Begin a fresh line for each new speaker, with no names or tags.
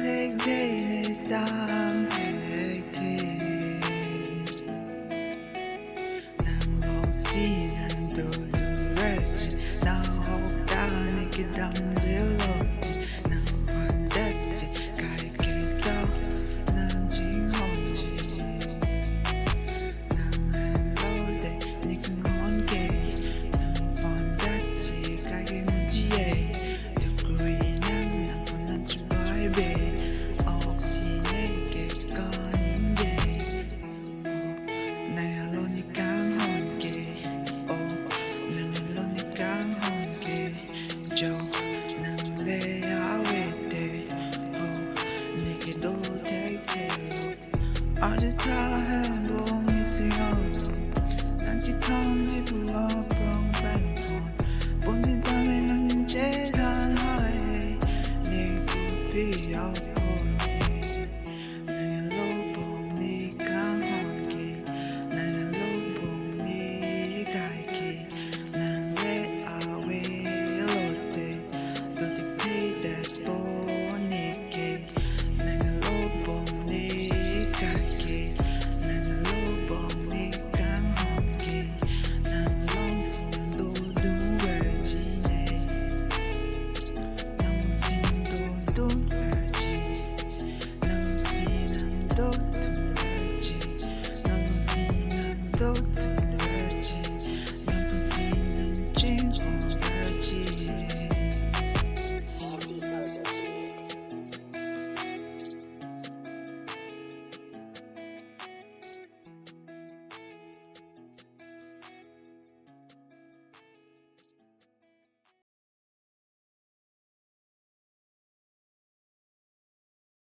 hết thế này sang hết thế nàng vô si nàng tôi lurch nàng hốc ta này cái đam điều lột nàng hoàn đất si cái đó nàng chỉ hồn gì nàng hẹn lâu để những ngon kề nàng hoàn đất si cái gì ấy degree nàng hoàn nàng chỉ bài bề oxygen con ghê này luôn đi càng hồn kề nàng luôn đi càng hồn kề cho nàng lê áo về để này cái đồ thế thế ở đây ta hẹn buông như sinh ơi nàng chỉ thông chỉ vừa bông bền còn bốn दिन ta bên nàng nhìn chết than hỏi này cũng vì áo